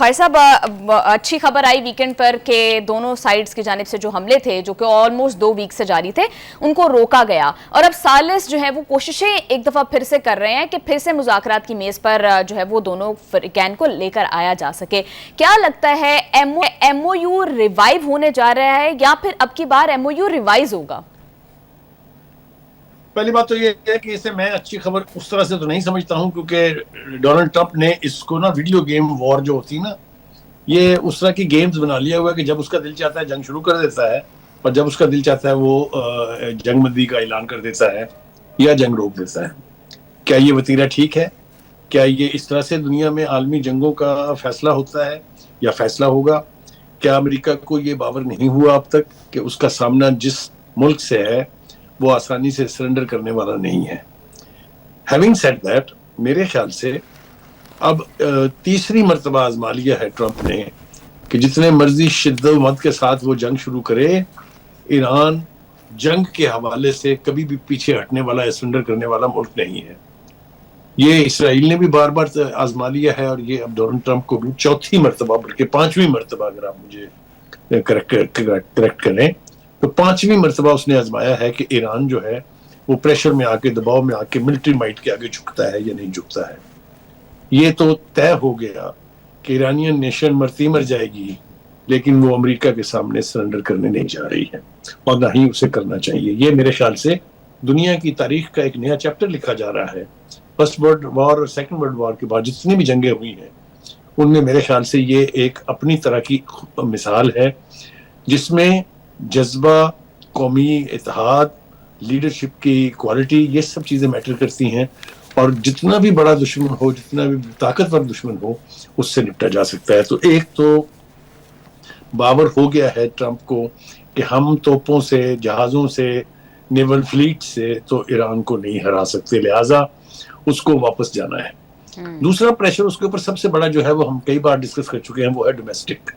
بخاری صاحب اچھی خبر آئی ویکنڈ پر کہ دونوں سائڈز کی جانب سے جو حملے تھے جو کہ آلموسٹ 2 ویک سے جاری تھے ان کو روکا گیا، اور اب ثالث جو ہے وہ کوششیں ایک دفعہ پھر سے کر رہے ہیں کہ پھر سے مذاکرات کی میز پر جو ہے وہ دونوں فریقین کو لے کر آیا جا سکے۔ کیا لگتا ہے ایم او یو ریوائیو ہونے جا رہا ہے یا پھر اب کی بار ایم او یو ریوائز ہوگا؟ پہلی بات تو یہ ہے کہ اسے میں اچھی خبر اس طرح سے تو نہیں سمجھتا ہوں، کیونکہ ڈونلڈ ٹرمپ نے اس کو نا ویڈیو گیم وار جو ہوتی نا، یہ اس طرح کی گیمز بنا لیا ہوا ہے کہ جب اس کا دل چاہتا ہے جنگ شروع کر دیتا ہے، اور جب اس کا دل چاہتا ہے وہ جنگ بندی کا اعلان کر دیتا ہے یا جنگ روک دیتا ہے۔ کیا یہ وتیرہ ٹھیک ہے؟ کیا یہ اس طرح سے دنیا میں عالمی جنگوں کا فیصلہ ہوتا ہے یا فیصلہ ہوگا؟ کیا امریکہ کو یہ باور نہیں ہوا اب تک کہ اس کا سامنا جس ملک سے ہے وہ آسانی سے سرنڈر کرنے والا نہیں ہے؟ ہیونگ سیڈ دیٹ، میرے خیال سے اب تیسری مرتبہ آزما لیا ہے ٹرمپ نے کہ جتنے مرضی شدت و مد کے ساتھ وہ جنگ شروع کرے، ایران جنگ کے حوالے سے کبھی بھی پیچھے ہٹنے والا یا سرنڈر کرنے والا ملک نہیں ہے۔ یہ اسرائیل نے بھی بار بار آزما لیا ہے، اور یہ اب ڈونلڈ ٹرمپ کو بھی چوتھی مرتبہ بلکہ 5ویں مرتبہ، اگر آپ مجھے کریکٹ کریں تو 5ویں مرتبہ اس نے آزمایا ہے کہ ایران جو ہے وہ پریشر میں آ کے، دباؤ میں آ کے ملٹری مائٹ کے آگے جھکتا ہے یا نہیں جھکتا ہے۔ یہ تو طے ہو گیا کہ ایرانین نیشن مرتی مر جائے گی، لیکن وہ امریکہ کے سامنے سرنڈر کرنے نہیں جا رہی ہے، اور نہ ہی اسے کرنا چاہیے۔ یہ میرے خیال سے دنیا کی تاریخ کا ایک نیا چیپٹر لکھا جا رہا ہے۔ فرسٹ ورلڈ وار اور سیکنڈ ورلڈ وار کے بعد جتنی بھی جنگیں ہوئی ہیں ان میں میرے خیال سے یہ ایک اپنی طرح کی مثال ہے جس میں جذبہ، قومی اتحاد، لیڈرشپ کی کوالٹی، یہ سب چیزیں میٹر کرتی ہیں، اور جتنا بھی بڑا دشمن ہو، جتنا بھی طاقتور دشمن ہو، اس سے نپٹا جا سکتا ہے۔ تو ایک تو باور ہو گیا ہے ٹرمپ کو کہ ہم توپوں سے، جہازوں سے، نیول فلیٹ سے تو ایران کو نہیں ہرا سکتے، لہٰذا اس کو واپس جانا ہے۔ دوسرا پریشر اس کے اوپر سب سے بڑا جو ہے وہ ہم کئی بار ڈسکس کر چکے ہیں، وہ ہے ڈومیسٹک۔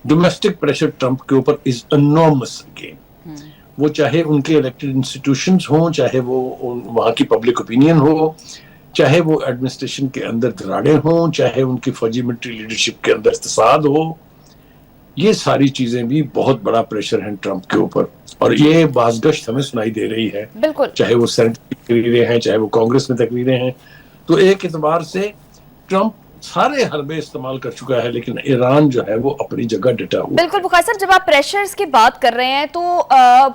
ڈومیسٹک پریشر ٹرمپ کے اوپر از انارمس اگین، وہ چاہے ان کے الیکٹڈ انسٹیٹیوشنز ہوں، چاہے وہ وہاں کی پبلک اوپینین ہو، چاہے وہ ایڈمنسٹریشن کے اندر دراڑیں ہوں، چاہے ان کی فوجی ملٹری لیڈرشپ کے اندر اقتصاد ہو، یہ ساری چیزیں بھی بہت بڑا پریشر ہیں ٹرمپ کے اوپر، اور یہ بازگشت ہمیں سنائی دے رہی ہے، چاہے وہ سینٹ کی تقریریں ہیں، چاہے وہ کانگریس میں تقریریں ہیں۔ تو ایک اعتبار سے ٹرمپ سارے حربے استعمال کر چکا ہے، لیکن ایران جو ہے وہ اپنی جگہ ڈٹا ہوا۔ بالکل بخاری صاحب، جب آپ پریشرز کی بات کر رہے ہیں تو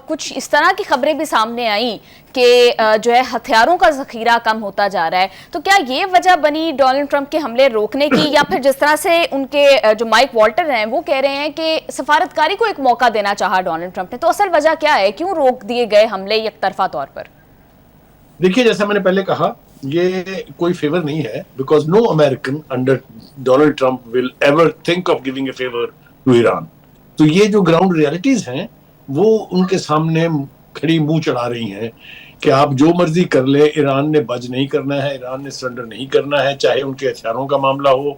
کچھ اس طرح کی خبریں بھی سامنے آئیں کہ جو ہے ہتھیاروں کا ذخیرہ کم ہوتا جا رہا ہے، تو کیا یہ وجہ بنی ڈونلڈ ٹرمپ کے حملے روکنے کی، یا پھر جس طرح سے ان کے جو مائک والٹر ہیں وہ کہہ رہے ہیں کہ سفارتکاری کو ایک موقع دینا چاہا ڈونلڈ ٹرمپ نے، تو اصل وجہ کیا ہے؟ کیوں روک دیے گئے حملے یک طرفہ طور پر؟ دیکھیے، جیسا میں نے پہلے کہا، یہ کوئی فیور نہیں ہے، because no American under Donald Trump will ever think of giving a favour to Iran. تو یہ جو گراؤنڈ ریالٹیز ہیں وہ ان کے سامنے کھڑی منہ چڑھا رہی ہیں کہ آپ جو مرضی کر لیں، ایران نے بج نہیں کرنا ہے، ایران نے سرنڈر نہیں کرنا ہے، چاہے ان کے ہتھیاروں کا معاملہ ہو۔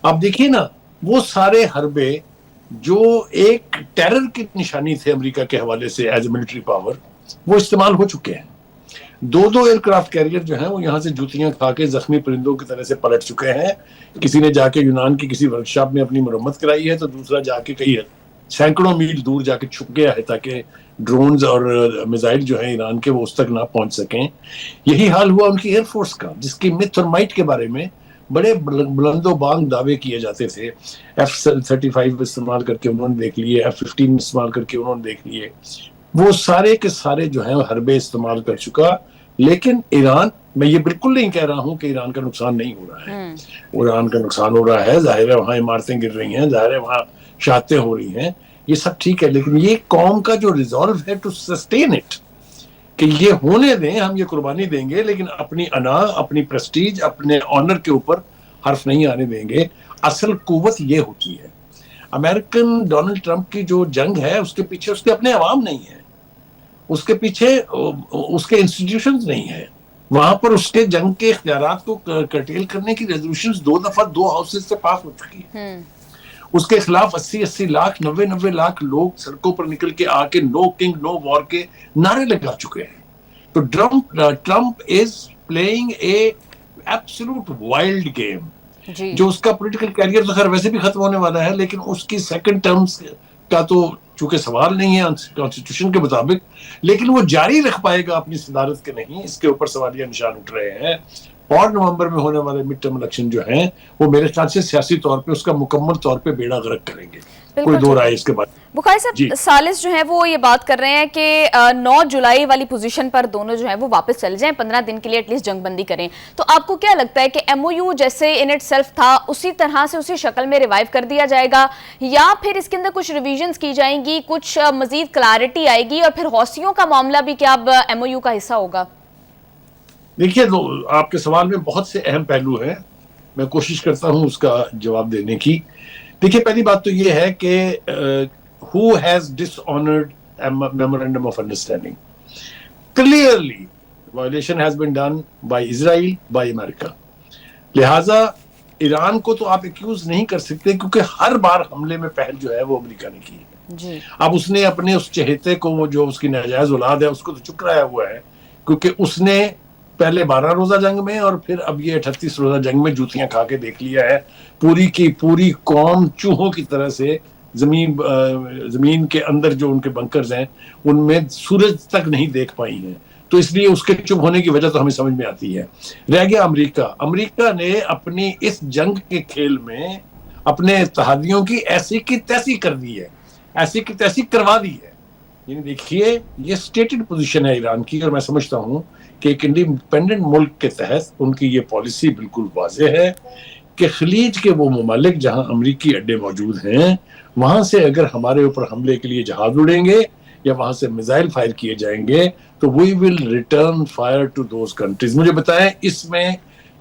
آپ دیکھیے نا، وہ سارے حربے جو ایک ٹیرر کی نشانی تھے امریکہ کے حوالے سے ایز اے ملٹری پاور، وہ استعمال ہو چکے ہیں۔ 2 ایئر کرافٹ کیریئر جو ہیں وہ یہاں سے جوتیاں کھا کے زخمی پرندوں کی طرح سے پلٹ چکے ہیں۔ کسی نے جا کے یونان کی کسی ورکشاپ میں اپنی مرمت کرائی ہے، تو دوسرا جا کے کئی سینکڑوں میل دور جا کے چھپ گیا ہے تاکہ ڈرونز اور میزائل جو ہیں ایران کے وہ اس تک نہ پہنچ سکیں۔ یہی حال ہوا ان کی ایئر فورس کا، جس کی متھ اور مائٹ کے بارے میں بڑے بلند و بانگ دعوے کیے جاتے تھے۔ F-35 استعمال کر کے انہوں نے دیکھ لیے، F-15 استعمال کر کے انہوں نے دیکھ لیے، وہ سارے کے سارے جو ہیں حربے استعمال کر چکا۔ لیکن ایران، میں یہ بالکل نہیں کہہ رہا ہوں کہ ایران کا نقصان نہیں ہو رہا ہے، ایران کا نقصان ہو رہا ہے، ظاہر ہے وہاں عمارتیں گر رہی ہیں، ظاہر ہے وہاں شہادتیں ہو رہی ہیں، یہ سب ٹھیک ہے، لیکن یہ قوم کا جو ریزالو ہے ٹو سسٹین اٹ، کہ یہ ہونے دیں، ہم یہ قربانی دیں گے، لیکن اپنی انا، اپنی پریسٹیج، اپنے آنر کے اوپر حرف نہیں آنے دیں گے۔ اصل قوت یہ ہوتی ہے۔ امریکن ڈونلڈ ٹرمپ کی جو جنگ ہے اس کے پیچھے اس کے اپنے عوام نہیں ہیں، اس کے پیچھے اس کے انسٹیٹیوشنز نہیں ہیں، وہاں پر اس کے جنگ کے اختیارات کو کرٹیل کرنے کی ریزولوشنز 2 دفعہ 2 ہاؤسز سے پاس ہو چکی ہیں۔ اس کے خلاف 80 لاکھ 90 لاکھ لوگ سڑکوں پر نکل کے آ کے نو کنگ نو وار کے نعرے لگا چکے ہیں۔ تو Trump is playing a absolute wild game. جی جو اس کا پولیٹیکل کیریئر تو خیر ویسے بھی ختم ہونے والا ہے، لیکن اس کی سیکنڈ ٹرمز کا تو چونکہ سوال نہیں ہے کانسٹیٹیوشن کے مطابق، لیکن وہ جاری رکھ پائے گا اپنی صدارت کے نہیں، اس کے اوپر سوالیہ نشان اٹھ رہے ہیں. اور نومبر میں ہونے والے مڈ ٹرم الیکشن جو ہیں وہ میرے خیال سے سیاسی طور پہ اس کا مکمل طور پہ بیڑا غرق کریں گے، کوئی دو رائے اس کے بعد. بخاری صاحب، ثالث جو ہے وہ یہ بات کر رہے ہیں کہ 9 جولائی والی پوزیشن پر دونوں جو ہیں وہ واپس چل جائیں، 15 دن کے لیے ایٹ لیسٹ جنگ بندی کریں. تو آپ کو کیا لگتا ہے کہ ایم او یو جیسے ان اٹ سیلف تھا اسی طرح سے اسی شکل میں ریوائیو کر دیا جائے گا، یا پھر اس کے اندر کچھ ریویژنز کی جائیں گی، کچھ مزید کلیئرٹی آئے گی، اور پھر حوثیوں کا معاملہ بھی کیا اب ایم او یو کا حصہ ہوگا؟ دیکھیے، آپ کے سوال میں بہت سے اہم پہلو ہیں، میں کوشش کرتا ہوں اس کا جواب دینے کی. دیکھیے، پہلی بات تو یہ ہے کہ who has dishonored a memorandum of understanding? Clearly, violation has been done by Israel, by America. لہٰذا ایران کو تو آپ ایکیوز نہیں کر سکتے، کیونکہ ہر بار حملے میں پہل جو ہے وہ امریکہ نے کی ہے. اب اس نے اپنے اس چہیتے کو، وہ جو اس کی ناجائز اولاد ہے، اس کو تو چپ کرایا ہوا ہے، کیونکہ اس نے پہلے 12 روزہ جنگ میں اور پھر اب یہ 38 روزہ جنگ میں جوتیاں کھا کے دیکھ لیا ہے. پوری کی پوری قوم چوہوں کی طرح سے زمین کے اندر جو ان کے بنکرز ہیں ان میں سورج تک نہیں دیکھ پائی ہیں. تو اس لیے اس کے چپ ہونے کی وجہ تو ہمیں سمجھ میں آتی ہے. رہ گیا امریکہ نے اپنی اس جنگ کے کھیل میں اپنے اتحادیوں کی ایسی کی تیسی کر دی ہے، ایسی کی تیسی کروا دی ہے. یعنی دیکھیے، یہ اسٹیٹڈ پوزیشن ہے ایران کی، اور میں سمجھتا ہوں کہ ایک انڈیپینڈنٹ ملک کے تحت ان کی یہ پالیسی بالکل واضح ہے کہ خلیج کے وہ ممالک جہاں امریکی اڈے موجود ہیں، وہاں سے اگر ہمارے اوپر حملے کے لیے جہاز اڑیں گے یا وہاں سے میزائل فائر کیے جائیں گے تو we will return fire to those countries. مجھے بتائیں، اس میں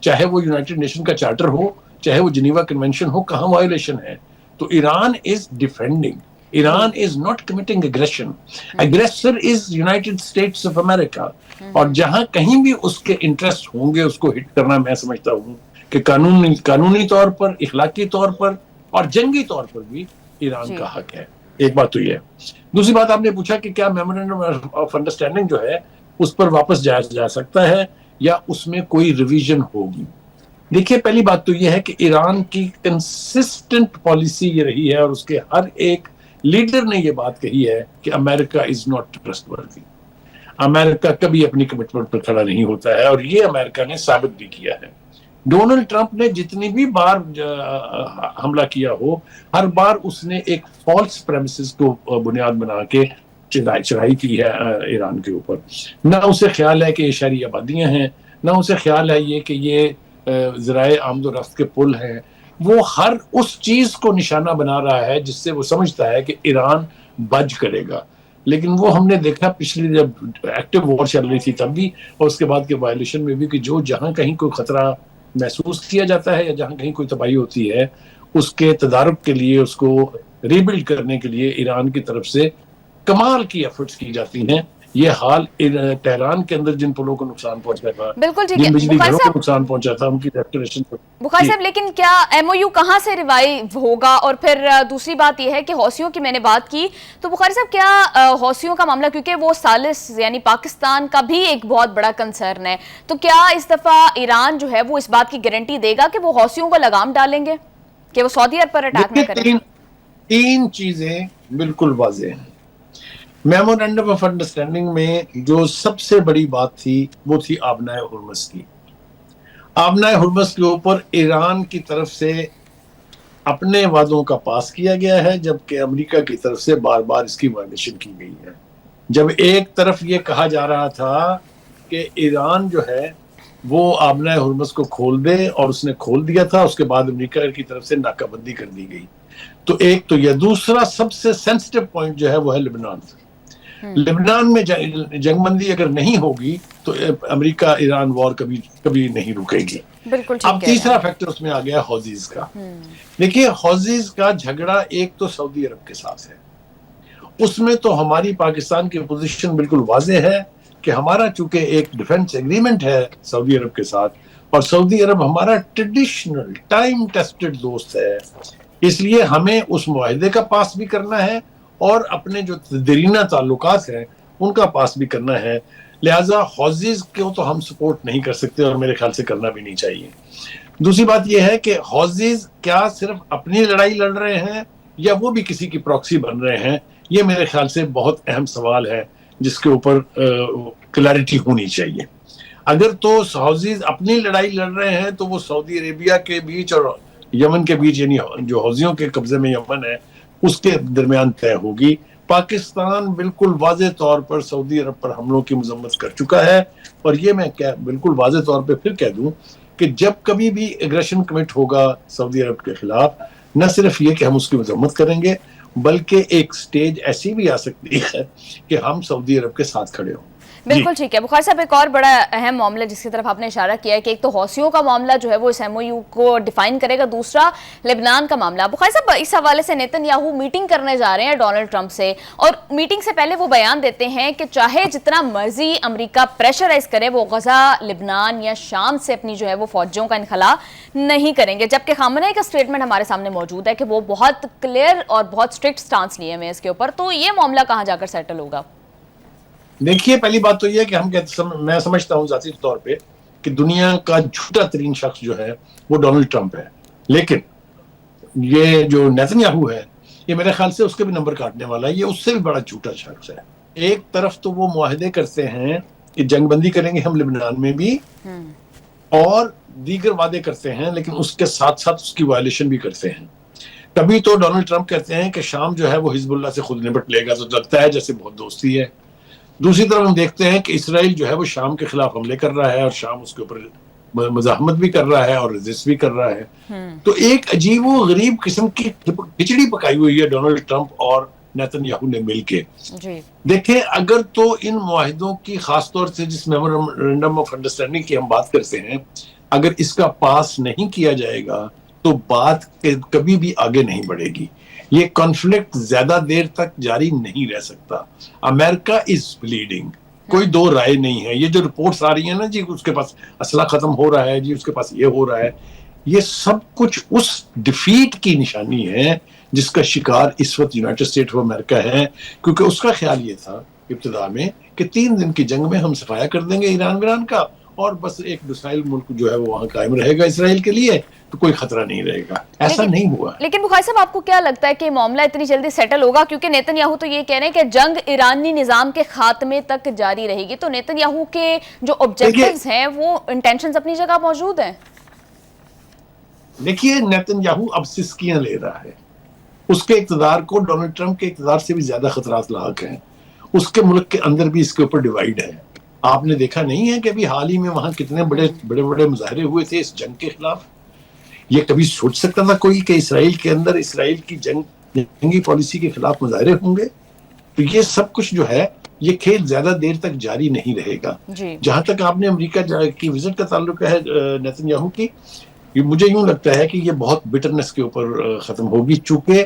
چاہے وہ یونائٹڈ نیشن کا چارٹر ہو، چاہے وہ جنیوا کنونشن ہو، کہاں وائلیشن ہے؟ تو Iran is defending. Iran is not committing aggression. Aggressor is United States of America. اور جہاں کہیں بھی اس کے انٹرسٹ ہوں گے اس کو ہٹ کرنا، میں سمجھتا ہوں کہ قانونی طور پر، اخلاقی طور پر اور جنگی طور پر بھی ایران کا حق ہے. ایک بات تو یہ ہے. دوسری بات، آپ نے پوچھا کہ کیا میمورینڈم آف انڈرسٹینڈنگ جو ہے اس پر واپس جایا جا سکتا ہے یا اس میں کوئی ریویژن ہوگی. دیکھیے، پہلی بات تو یہ ہے کہ ایران کی کنسسٹنٹ پالیسی یہ رہی ہے، اور اس کے ہر ایک لیڈر نے یہ بات کہی ہے کہ امریکہ از ناٹ ٹرسٹ وردی. امریکہ کبھی اپنی کمٹمنٹ پر کھڑا نہیں ہوتا ہے، اور یہ امریکہ نے ثابت بھی کیا ہے. ڈونلڈ ٹرمپ نے جتنی بھی بار حملہ کیا ہو، ہر بار اس نے ایک فالس پریمیسز کو بنیاد بنا کے چڑھائی کی ہے ایران کے اوپر. نہ اسے خیال ہے کہ یہ شہری آبادیاں ہیں، نہ اسے خیال ہے یہ کہ یہ ذرائع آمد و رفت کے پل ہیں. وہ ہر اس چیز کو نشانہ بنا رہا ہے جس سے وہ سمجھتا ہے کہ ایران بج کرے گا. لیکن وہ ہم نے دیکھا پچھلی جب ایکٹیو وار چل رہی تھی تب بھی، اور اس کے بعد کے وائلیشن میں بھی، کہ جہاں کہیں کوئی خطرہ محسوس کیا جاتا ہے یا جہاں کہیں کوئی تباہی ہوتی ہے، اس کے تدارک کے لیے، اس کو ریبلڈ کرنے کے لیے ایران کی طرف سے کمال کی ایفرٹس کی جاتی ہیں. یہ حال تہران کے اندر جن پلوں کو نقصان پہنچا تھا، بالکل ٹھیک ہے. جن بجلی گھروں کو نقصان پہنچا تھا، ان کی ریسٹوریشن. بخاری صاحب، لیکن کیا ایم او یو کہاں سے ریوائیو ہوگا؟ اور پھر دوسری بات یہ ہے کہ حوثیوں کی میں نے بات کی، تو بخاری صاحب کیا حوثیوں کا معاملہ، کیونکہ وہ ثالث یعنی پاکستان کا بھی ایک بہت بڑا کنسرن ہے، تو کیا اس دفعہ ایران جو ہے وہ اس بات کی گارنٹی دے گا کہ وہ حوثیوں کو لگام ڈالیں گے کہ وہ سعودی عرب پر اٹیک نہ کریں؟ تین چیزیں بالکل واضح ہیں. میمورینڈم آف انڈرسٹینڈنگ میں جو سب سے بڑی بات تھی وہ تھی آبنائے ہرمز کی. آبنائے ہرمز کے اوپر ایران کی طرف سے اپنے وعدوں کا پاس کیا گیا ہے، جبکہ امریکہ کی طرف سے بار بار اس کی وائلیشن کی گئی ہے. جب ایک طرف یہ کہا جا رہا تھا کہ ایران جو ہے وہ آبنائے ہرمز کو کھول دے، اور اس نے کھول دیا تھا، اس کے بعد امریکہ کی طرف سے ناکہ بندی کر دی گئی. تو ایک تو یہ. دوسرا سب سے سینسٹیو پوائنٹ جو ہے وہ ہے لبنان. لبنان میں جنگ بندی اگر نہیں ہوگی تو امریکہ ایران وار کبھی نہیں رکے گی. اب تیسرا فیکٹر اس میں آ گیا حوثیز کا. دیکھیے، حوثیز کا جھگڑا ایک تو سعودی عرب کے ساتھ ہے. اس میں تو ہماری پاکستان کی پوزیشن بالکل واضح ہے کہ ہمارا چونکہ ایک ڈیفنس ایگریمنٹ ہے سعودی عرب کے ساتھ، اور سعودی عرب ہمارا ٹریڈیشنل ٹائم ٹیسٹڈ دوست ہے، اس لیے ہمیں اس معاہدے کا پاس بھی کرنا ہے اور اپنے جو دیرینہ تعلقات ہیں ان کا پاس بھی کرنا ہے. لہٰذا حوثیز کو تو ہم سپورٹ نہیں کر سکتے، اور میرے خیال سے کرنا بھی نہیں چاہیے. دوسری بات یہ ہے کہ حوثیز کیا صرف اپنی لڑائی لڑ رہے ہیں یا وہ بھی کسی کی پراکسی بن رہے ہیں؟ یہ میرے خیال سے بہت اہم سوال ہے جس کے اوپر کلیئرٹی ہونی چاہیے. اگر تو حوثیز اپنی لڑائی لڑ رہے ہیں تو وہ سعودی عربیہ کے بیچ اور یمن کے بیچ، یعنی جو حوثیوں کے قبضے میں یمن ہے اس کے درمیان طے ہوگی. پاکستان بالکل واضح طور پر سعودی عرب پر حملوں کی مذمت کر چکا ہے، اور یہ میں بالکل واضح طور پہ پھر کہہ دوں کہ جب کبھی بھی ایگریشن کمٹ ہوگا سعودی عرب کے خلاف، نہ صرف یہ کہ ہم اس کی مذمت کریں گے بلکہ ایک سٹیج ایسی بھی آ سکتی ہے کہ ہم سعودی عرب کے ساتھ کھڑے ہوں. بالکل ٹھیک ہے بخاری صاحب. ایک اور بڑا اہم معاملہ جس کی طرف آپ نے اشارہ کیا ہے کہ ایک تو حوثیوں کا معاملہ جو ہے وہ اس ایم او یو کو ڈیفائن کرے گا، دوسرا لبنان کا معاملہ. بخاری صاحب اس حوالے سے نیتن یاہو میٹنگ کرنے جا رہے ہیں ڈونلڈ ٹرمپ سے، اور میٹنگ سے پہلے وہ بیان دیتے ہیں کہ چاہے جتنا مرضی امریکہ پریشرائز کرے وہ غزہ، لبنان یا شام سے اپنی جو ہے وہ فوجیوں کا انخلا نہیں کریں گے، جبکہ خامنہ ای کا اسٹیٹمنٹ ہمارے سامنے موجود ہے کہ وہ بہت کلیئر اور بہت اسٹرکٹ سٹانس لیے ہوئے اس کے اوپر. تو یہ معاملہ کہاں جا کر سیٹل ہوگا؟ دیکھیے، پہلی بات تو یہ ہے کہ میں سمجھتا ہوں ذاتی طور پہ کہ دنیا کا جھوٹا ترین شخص جو ہے وہ ڈونلڈ ٹرمپ ہے، لیکن یہ جو نیتن یاہو ہے یہ میرے خیال سے اس کے بھی نمبر کاٹنے والا ہے. یہ اس سے بھی بڑا جھوٹا شخص ہے. ایک طرف تو وہ معاہدے کرتے ہیں کہ جنگ بندی کریں گے ہم لبنان میں بھی، اور دیگر وعدے کرتے ہیں، لیکن اس کے ساتھ ساتھ اس کی وائلیشن بھی کرتے ہیں. کبھی تو ڈونلڈ ٹرمپ کہتے ہیں کہ شام جو ہے وہ حزب اللہ سے خود نپٹ لے گا، تو لگتا ہے جیسے بہت دوستی ہے. دوسری طرف ہم دیکھتے ہیں کہ اسرائیل جو ہے وہ شام کے خلاف حملے کر رہا ہے اور شام اس کے اوپر مزاحمت بھی کر رہا ہے اور ریزسٹ بھی کر رہا ہے. تو ایک عجیب و غریب قسم کی کھچڑی پکائی ہوئی ہے ڈونلڈ ٹرمپ اور نیتن یاہو نے مل کے. دیکھیں، اگر تو ان معاہدوں کی، خاص طور سے جس میمورنڈم آف انڈرسٹینڈنگ کی ہم بات کرتے ہیں، اگر اس کا پاس نہیں کیا جائے گا تو بات کبھی بھی آگے نہیں بڑھے گی. یہ کانفلکٹ زیادہ دیر تک جاری نہیں رہ سکتا. امریکہ از بلیڈنگ، کوئی دو رائے نہیں ہے. یہ جو رپورٹس آ رہی ہیں نا جی اس کے پاس اسلحہ ختم ہو رہا ہے، جی اس کے پاس یہ ہو رہا ہے، یہ سب کچھ اس ڈیفیٹ کی نشانی ہے جس کا شکار اس وقت یونائٹڈ اسٹیٹ آف امریکہ ہے. کیونکہ اس کا خیال یہ تھا ابتدا میں کہ 3 دن کی جنگ میں ہم صفایا کر دیں گے ایران کا، اور بس ایک ڈوسائل ملک جو ہے وہ وہاں قائم رہے گا اسرائیل کے لیے، تو کوئی خطرہ نہیں رہے گا. ایسا نہیں ہوا. لیکن بخاری صاحب، آپ کو کیا لگتا ہے کہ معاملہ اتنی جلدی سیٹل ہوگا؟ کیونکہ نیتن یاہو تو یہ کہہ رہے ہیں کہ جنگ ایرانی نظام کے خاتمے تک جاری رہے گی. تو نیتن یاہو کے جو آبجیکٹیوز ہیں وہ انٹینشنز اپنی جگہ موجود ہیں. دیکھیے، نیتن یاہو اب سسکیاں لے رہا ہے. اس کے اقتدار کو ڈونلڈ ٹرمپ کے اقتدار سے بھی زیادہ خطرات لاحق ہیں. اس کے ملک کے اندر بھی اس کے اوپر ڈیوائیڈ ہے. آپ نے دیکھا نہیں ہے کہ ابھی حال ہی میں وہاں کتنے بڑے مظاہرے ہوئے تھے اس جنگ کے خلاف؟ یہ کبھی سوچ سکتا تھا کوئی کہ اسرائیل کے اندر اسرائیل کی جنگی پالیسی کے خلاف مظاہرے ہوں گے؟ تو یہ سب کچھ جو ہے یہ کھیل زیادہ دیر تک جاری نہیں رہے گا. جہاں تک آپ نے امریکہ کی وزٹ کا تعلق ہے نیتن یاہو کی، مجھے یوں لگتا ہے کہ یہ بہت بٹرنس کے اوپر ختم ہوگی، چونکہ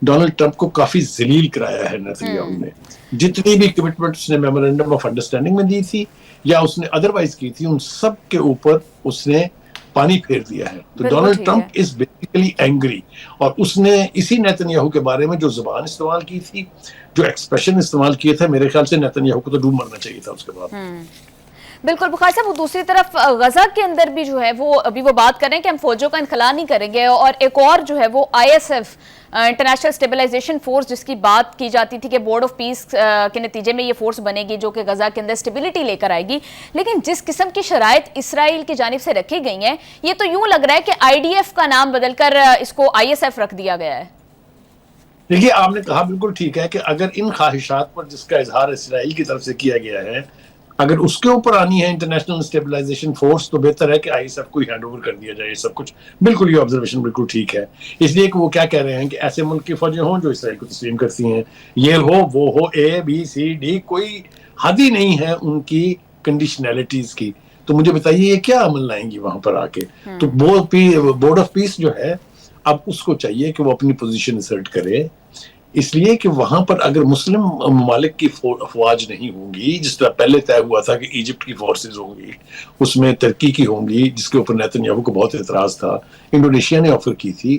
ڈونلڈ ٹرمپ کو کافی ذلیل کرایا ہے نیتن یاہو نے. جتنی بھی کمٹمنٹ اس نے میمورنڈم آف انڈرسٹینڈنگ میں دی تھی یا اس نے ادروائز کی تھی، ان سب کے اوپر اس نے پانی پھیر دیا ہے. تو Donald Trump is basically angry, اور اس نے اسی نیتن یاہو کے بارے میں جو زبان استعمال کی تھی، جو ایکسپریشن استعمال کیے تھے، میرے خیال سے نیتن یاہو کو تو ڈوب مرنا چاہیے تھا اس کے بعد. بالکل بخاری صاحب. وہ دوسری طرف غزہ کے اندر بھی جو ہے وہ ابھی وہ بات کر رہے ہیں کہ ہم فوجوں کا انخلا نہیں کریں گے، اور ایک اور جو ہے وہ I S F, international stabilization force, جس کی بات کی جاتی تھی کہ بورڈ آف پیس کے نتیجے میں یہ فورس بنے گی جو کہ غزہ کے اندر اسٹیبلٹی لے کر آئے گی. لیکن جس قسم کی شرائط اسرائیل کی جانب سے رکھی گئی ہیں، یہ تو یوں لگ رہا ہے کہ آئی ڈی ایف کا نام بدل کر اس کو آئی ایس ایف رکھ دیا گیا ہے. دیکھیے، آپ نے کہا بالکل ٹھیک ہے کہ اگر ان خواہشات پر جس کا اظہار اسرائیل کی طرف سے کیا گیا ہے، اگر اس کے اوپر آنی ہے انٹرنیشنل اسٹیبلائزیشن فورس، تو بہتر ہے کہ آئی ایس ایف کو ہینڈ اوور کر دیا جائے. یہ سب کچھ بالکل، یہ آبزرویشن بالکل ٹھیک ہے. اس لیے کہ وہ کیا کہہ رہے ہیں کہ ایسے ملک کی فوجیں ہوں جو اسرائیل کو تسلیم کرتی ہیں، یہ ہو وہ ہو، اے بی سی ڈی، کوئی حد ہی نہیں ہے ان کی کنڈیشنلٹیز کی. تو مجھے بتائیے یہ کیا عمل لائیں گی وہاں پر آ کے؟ تو بورڈ آف پیس جو ہے اب اس کو چاہیے کہ وہ اپنی پوزیشن اسرٹ کرے، اس لیے کہ وہاں پر اگر مسلم ممالک کی افواج نہیں ہوں گی، جس طرح پہلے طے ہوا تھا کہ ایجپٹ کی فورسز ہوں گی، اس میں ترکی کی ہوں گی جس کے اوپر نیتن یاہو کو بہت اعتراض تھا، انڈونیشیا نے آفر کی تھی.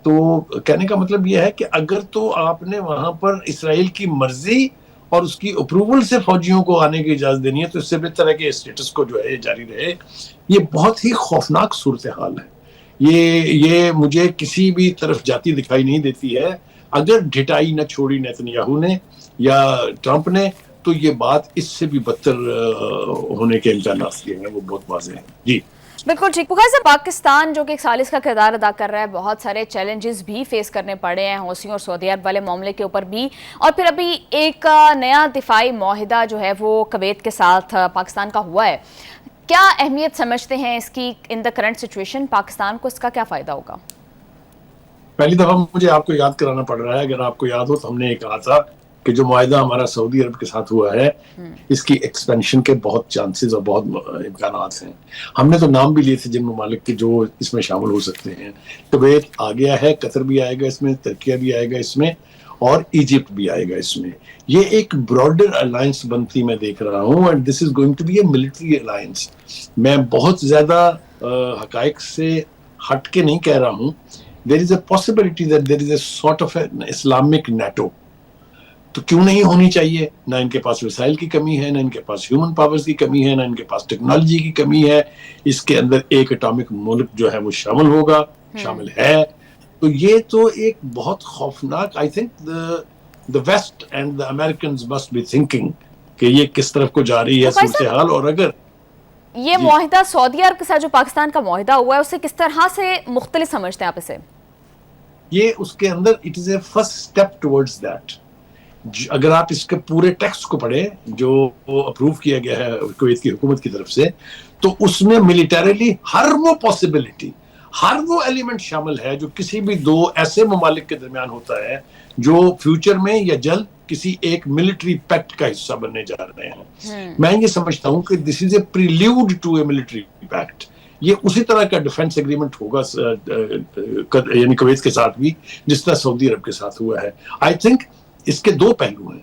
تو کہنے کا مطلب یہ ہے کہ اگر تو آپ نے وہاں پر اسرائیل کی مرضی اور اس کی اپروول سے فوجیوں کو آنے کی اجازت دینی ہے، تو اس سے بہتر ہے کہ اسٹیٹس کو جو ہے جاری رہے. یہ بہت ہی خوفناک صورتحال ہے. یہ مجھے کسی بھی طرف جاتی دکھائی نہیں دیتی ہے. اگر ڈھٹائی نہ چھوڑی نیتنیاہو نے یا ٹرمپ نے تو یہ بات اس سے بھی بدتر ہونے کے امکانات ہیں، وہ بہت واضح ہیں. جی بالکل ٹھیک. بخاری صاحب، پاکستان جو کہ ایک ثالث کا کردار ادا کر رہا ہے، بہت سارے چیلنجز بھی فیس کرنے پڑے ہیں حوثیوں اور سعودی عرب والے معاملے کے اوپر بھی، اور پھر ابھی ایک نیا دفاعی معاہدہ جو ہے وہ کویت کے ساتھ پاکستان کا ہوا ہے. کیا اہمیت سمجھتے ہیں اس کی ان دا کرنٹ سچویشن؟ پاکستان کو اس کا کیا فائدہ ہوگا؟ پہلی دفعہ مجھے آپ کو یاد کرانا پڑ رہا ہے. اگر آپ کو یاد ہو تو ہم نے یہ کہا تھا کہ جو معاہدہ ہمارا سعودی عرب کے ساتھ ہوا ہے اس کی ایکسپینشن کے بہت چانسز اور بہت امکانات ہیں. ہم نے تو نام بھی لیے تھے جن ممالک کے جو اس میں شامل ہو سکتے ہیں. کویت آ گیا ہے، قطر بھی آئے گا اس میں، ترکیہ بھی آئے گا اس میں، اور ایجپٹ بھی آئے گا اس میں. یہ ایک براڈر الائنس بنتی میں دیکھ رہا ہوں، and this is going to be a military alliance. میں بہت زیادہ حقائق سے ہٹ کے نہیں کہہ رہا ہوں. There is a possibility that there is a sort of an Islamic NATO. تو کیوں نہیں ہونی چاہیے؟ نہ ان کے پاس وسائل کی کمی ہے، نہ ان کے پاس ہیومن پاورز کی کمی ہے، نہ ان کے پاس ٹیکنالوجی کی کمی ہے. اس کے اندر ایک اٹامک ملک جو ہے وہ شامل ہوگا، شامل ہے. تو یہ تو ایک بہت خوفناک، I think the West and the Americans must be thinking کہ یہ کس طرف کو جا رہی ہے صورتحال. اور اگر یہ معاہدہ سعودی عرب کے ساتھ جو پاکستان کا معاہدہ ہوا ہے اسے کس طرح سے مختلف سمجھتے ہیں آپ اسے؟ یہ اس کے اندر it is a first step towards that. اگر آپ اس کے پورے ٹیکسٹ کو پڑھیں جو اپروو کیا گیا ہے کویت کی حکومت کی طرف سے، تو اس میں ملیٹریلی ہر وہ پاسبلٹی، ہر وہ ایلیمنٹ شامل ہے جو کسی بھی دو ایسے ممالک کے درمیان ہوتا ہے جو فیوچر میں یا جلد کسی ایک ملٹری پیکٹ کا حصہ بننے جا رہے ہیں. میں یہ سمجھتا ہوں کہ دس از اے پریلیوڈ ٹو اے ملٹری پیکٹ. یہ اسی طرح کا ڈیفنس ایگریمنٹ ہوگا یعنی کویت کے ساتھ بھی جس طرح سعودی عرب کے ساتھ ہوا ہے. آئی تھنک اس کے دو پہلو ہیں.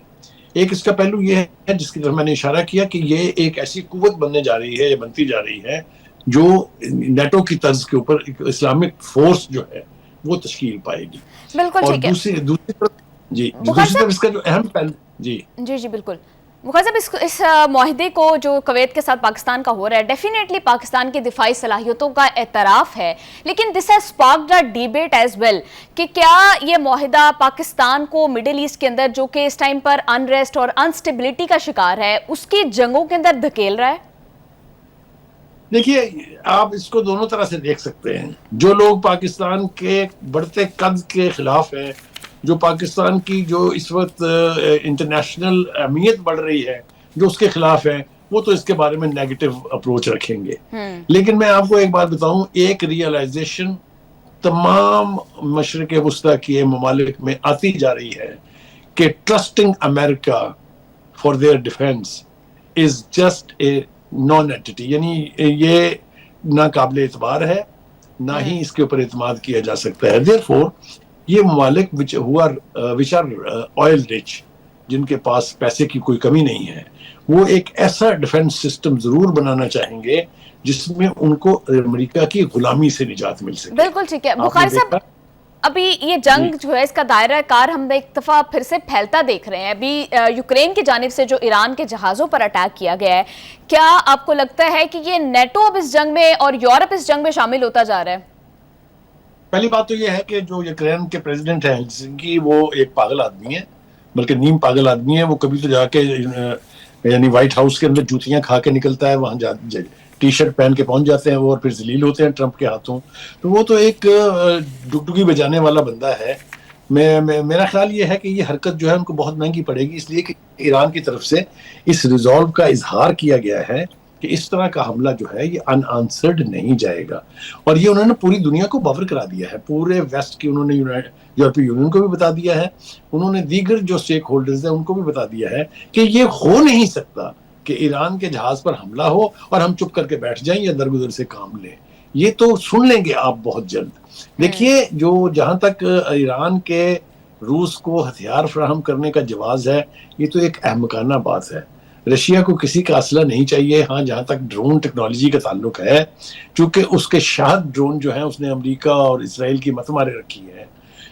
ایک اس کا پہلو یہ ہے جس کی طرف میں نے اشارہ کیا کہ یہ ایک ایسی قوت بننے جا رہی ہے یا بنتی جا رہی ہے جو نیٹو کی طرز کے اوپر ایک اسلامک فورس جو ہے وہ تشکیل پائے گی. بالکل اور ٹھیک ہے. دوسری طرف اس کا جو اہم پہلو جی بالکل. مختصر صاحب، اس معاہدے کو جو کویت کے ساتھ پاکستان کا ہو رہا ہے ڈیفینیٹلی پاکستان کی دفاعی صلاحیتوں کا اعتراف ہے، لیکن this has sparked a debate as well کہ کیا یہ معاہدہ پاکستان کو مڈل ایسٹ کے اندر جو کہ اس ٹائم پر انریسٹ اور انسٹیبلٹی کا شکار ہے اس کی جنگوں کے اندر دھکیل رہا ہے؟ دیکھیے، آپ اس کو دونوں طرح سے دیکھ سکتے ہیں. جو لوگ پاکستان کے بڑھتے قد کے خلاف ہیں، جو پاکستان کی جو اس وقت انٹرنیشنل اہمیت بڑھ رہی ہے جو اس کے خلاف ہیں، وہ تو اس کے بارے میں نیگیٹو اپروچ رکھیں گے. لیکن میں آپ کو ایک بات بتاؤں، ایک ریئلائزیشن تمام مشرق وسطیٰ کے ممالک میں آتی جا رہی ہے کہ ٹرسٹنگ امریکہ for their defence is just a non entity. یعنی یہ نہ قابل اعتبار ہے، نہ ہی اس کے اوپر اعتماد کیا جا سکتا ہے. Therefore یہ ممالک which are oil rich، جن کے پاس پیسے کی کوئی کمی نہیں ہے، وہ ایک ایسا ڈیفنس سسٹم ضرور بنانا چاہیں گے جس میں ان کو امریکہ کی غلامی سے نجات مل سکے. بالکل ٹھیک ہے. بخاری صاحب، ابھی یہ جنگ جو ہے اس کا دائرہ کار ہم ایک دفعہ پھر سے پھیلتا دیکھ رہے ہیں. ابھی یوکرین کی جانب سے جو ایران کے جہازوں پر اٹیک کیا گیا ہے، کیا آپ کو لگتا ہے کہ یہ نیٹو اب اس جنگ میں اور یورپ اس جنگ میں شامل ہوتا جا رہا ہے؟ پہلی بات تو یہ ہے کہ جو یوکرین کے پریزیڈنٹ ہیں ہیلسنکی، وہ ایک پاگل آدمی ہے، بلکہ نیم پاگل آدمی ہے. وہ کبھی تو جا کے یعنی وائٹ ہاؤس کے اندر جوتیاں کھا کے نکلتا ہے، وہاں ٹی شرٹ پہن کے پہنچ جاتے ہیں وہ، اور پھر ذلیل ہوتے ہیں ٹرمپ کے ہاتھوں. تو وہ تو ایک ڈگڈگی بجانے والا بندہ ہے. میرا خیال یہ ہے کہ یہ حرکت جو ہے ان کو بہت مہنگی پڑے گی، اس لیے کہ ایران کی طرف سے اس ریزالو کا اظہار کیا گیا ہے کہ اس طرح کا حملہ جو ہے یہ ان آنسرڈ نہیں جائے گا. اور یہ انہوں نے پوری دنیا کو باور کرا دیا ہے، پورے ویسٹ کی انہوں نے یورپی یونین کو بھی بتا دیا ہے، انہوں نے دیگر جو سٹیک ہولڈرز ہیں ان کو بھی بتا دیا ہے کہ یہ ہو نہیں سکتا کہ ایران کے جہاز پر حملہ ہو اور ہم چپ کر کے بیٹھ جائیں یا درگزر سے کام لیں. یہ تو سن لیں گے آپ بہت جلد. دیکھیے، جو جہاں تک ایران کے روس کو ہتھیار فراہم کرنے کا جواز ہے، یہ تو ایک احمقانہ بات ہے. رشیا کو کسی کا اسلحہ نہیں چاہیے. ہاں، جہاں تک ڈرون ٹیکنالوجی کا تعلق ہے، چونکہ اس کے شاہد ڈرون جو ہیں اس نے امریکہ اور اسرائیل کی مت مارے رکھی ہے.